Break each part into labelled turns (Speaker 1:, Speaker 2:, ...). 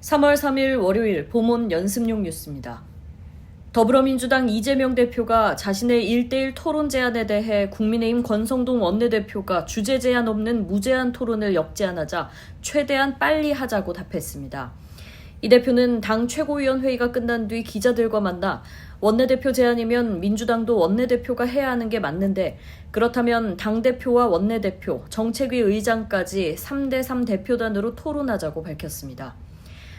Speaker 1: 3월 3일 월요일 보몬 연습용 뉴스입니다. 더불어민주당 이재명 대표가 자신의 1대1 토론 제안에 대해 국민의힘 권성동 원내대표가 주제 제한 없는 무제한 토론을 역제안하자 최대한 빨리 하자고 답했습니다. 이 대표는 당 최고위원회의가 끝난 뒤 기자들과 만나 원내대표 제안이면 민주당도 원내대표가 해야 하는 게 맞는데 그렇다면 당대표와 원내대표, 정책위 의장까지 3대3 대표단으로 토론하자고 밝혔습니다.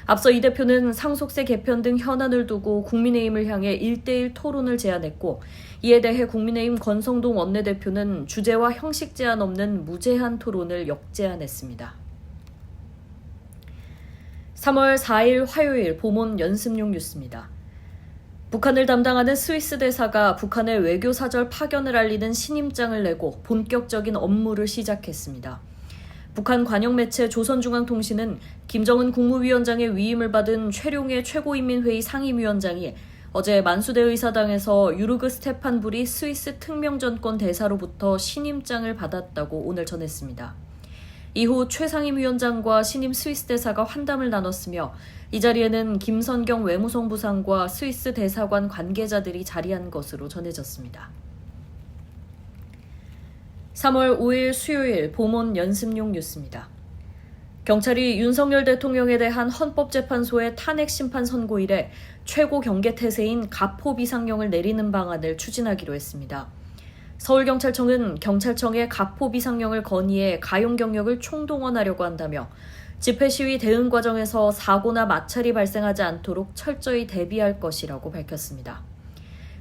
Speaker 1: 앞서 이 대표는 상속세 개편 등 현안을 두고 국민의힘을 향해 1대1 토론을 제안했고 이에 대해 국민의힘 권성동 원내대표는 주제와 형식 제한 없는 무제한 토론을 역제안했습니다. 3월 4일 화요일 보몬 연습용 뉴스입니다. 북한을 담당하는 스위스 대사가 북한의 외교사절 파견을 알리는 신임장을 내고 본격적인 업무를 시작했습니다. 북한 관영매체 조선중앙통신은 김정은 국무위원장의 위임을 받은 최룡해 최고인민회의 상임위원장이 어제 만수대 의사당에서 유르그 스테판부리 스위스 특명전권 대사로부터 신임장을 받았다고 오늘 전했습니다. 이후 최 상임위원장과 신임 스위스 대사가 환담을 나눴으며 이 자리에는 김선경 외무성부상과 스위스 대사관 관계자들이 자리한 것으로 전해졌습니다. 3월 5일 수요일 보몬 연습용 뉴스입니다. 경찰이 윤석열 대통령에 대한 헌법재판소의 탄핵심판 선고 이래 최고 경계태세인 가포 비상령을 내리는 방안을 추진하기로 했습니다. 서울경찰청은 경찰청에 가포 비상령을 건의해 가용 경력을 총동원하려고 한다며 집회 시위 대응 과정에서 사고나 마찰이 발생하지 않도록 철저히 대비할 것이라고 밝혔습니다.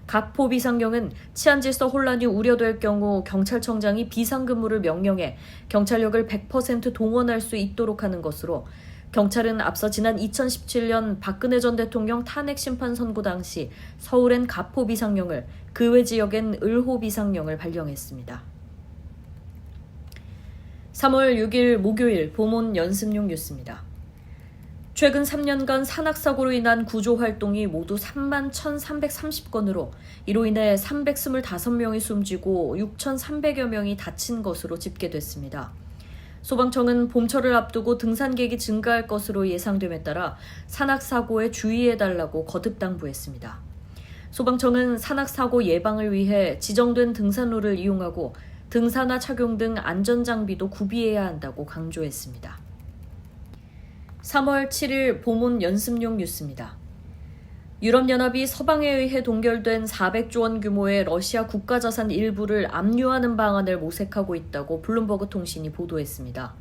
Speaker 1: 가포 비상령은 치안질서 혼란이 우려될 경우 경찰청장이 비상근무를 명령해 경찰력을 100% 동원할 수 있도록 하는 것으로 경찰은 앞서 지난 2017년 박근혜 전 대통령 탄핵심판 선고 당시 서울엔 가포 비상령을, 그 외 지역엔 을호 비상령을 발령했습니다. 3월 6일 목요일 보몬 연습용 뉴스입니다. 최근 3년간 산악사고로 인한 구조활동이 모두 3만 1,330건으로 이로 인해 325명이 숨지고 6,300여 명이 다친 것으로 집계됐습니다. 소방청은 봄철을 앞두고 등산객이 증가할 것으로 예상됨에 따라 산악사고에 주의해달라고 거듭 당부했습니다. 소방청은 산악사고 예방을 위해 지정된 등산로를 이용하고 등산화 착용 등 안전장비도 구비해야 한다고 강조했습니다. 3월 7일 보몬 연습용 뉴스입니다. 유럽연합이 서방에 의해 동결된 400조 원 규모의 러시아 국가자산 일부를 압류하는 방안을 모색하고 있다고 블룸버그 통신이 보도했습니다.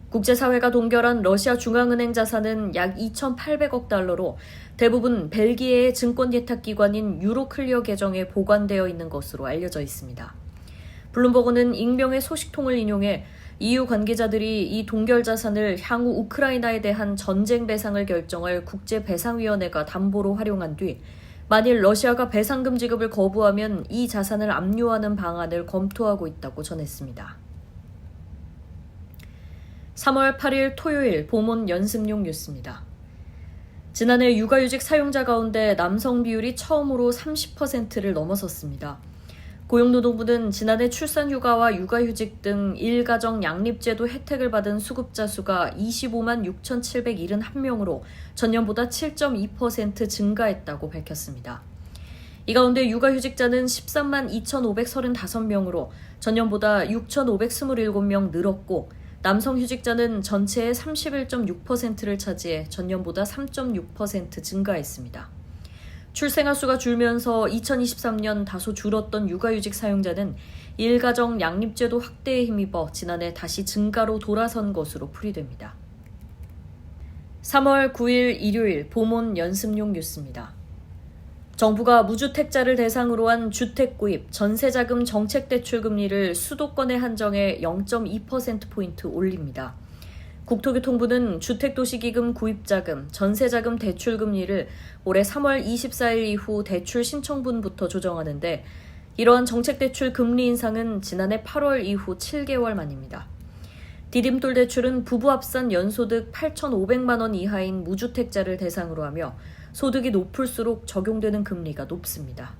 Speaker 1: 국제사회가 동결한 러시아 중앙은행 자산은 약 2,800억 달러로 대부분 벨기에의 증권예탁기관인 유로클리어 계정에 보관되어 있는 것으로 알려져 있습니다. 블룸버그는 익명의 소식통을 인용해 EU 관계자들이 이 동결 자산을 향후 우크라이나에 대한 전쟁 배상을 결정할 국제배상위원회가 담보로 활용한 뒤 만일 러시아가 배상금 지급을 거부하면 이 자산을 압류하는 방안을 검토하고 있다고 전했습니다. 3월 8일 토요일 보몬 연습용 뉴스입니다. 지난해 육아휴직 사용자 가운데 남성 비율이 처음으로 30%를 넘어섰습니다. 고용노동부는 지난해 출산휴가와 육아휴직 등 일가정 양립제도 혜택을 받은 수급자 수가 25만 6,771명으로 전년보다 7.2% 증가했다고 밝혔습니다. 이 가운데 육아휴직자는 13만 2,535명으로 전년보다 6,527명 늘었고 남성휴직자는 전체의 31.6%를 차지해 전년보다 3.6% 증가했습니다. 출생아 수가 줄면서 2023년 다소 줄었던 육아휴직 사용자는 일가정 양립제도 확대에 힘입어 지난해 다시 증가로 돌아선 것으로 풀이됩니다. 3월 9일 일요일 보몬 연습용 뉴스입니다. 정부가 무주택자를 대상으로 한 주택구입, 전세자금 정책대출금리를 수도권에 한정해 0.2%포인트 올립니다. 국토교통부는 주택도시기금 구입자금, 전세자금 대출금리를 올해 3월 24일 이후 대출 신청분부터 조정하는데 이러한 정책대출 금리 인상은 지난해 8월 이후 7개월 만입니다. 디딤돌 대출은 부부 합산 연소득 8,500만 원 이하인 무주택자를 대상으로 하며 소득이 높을수록 적용되는 금리가 높습니다.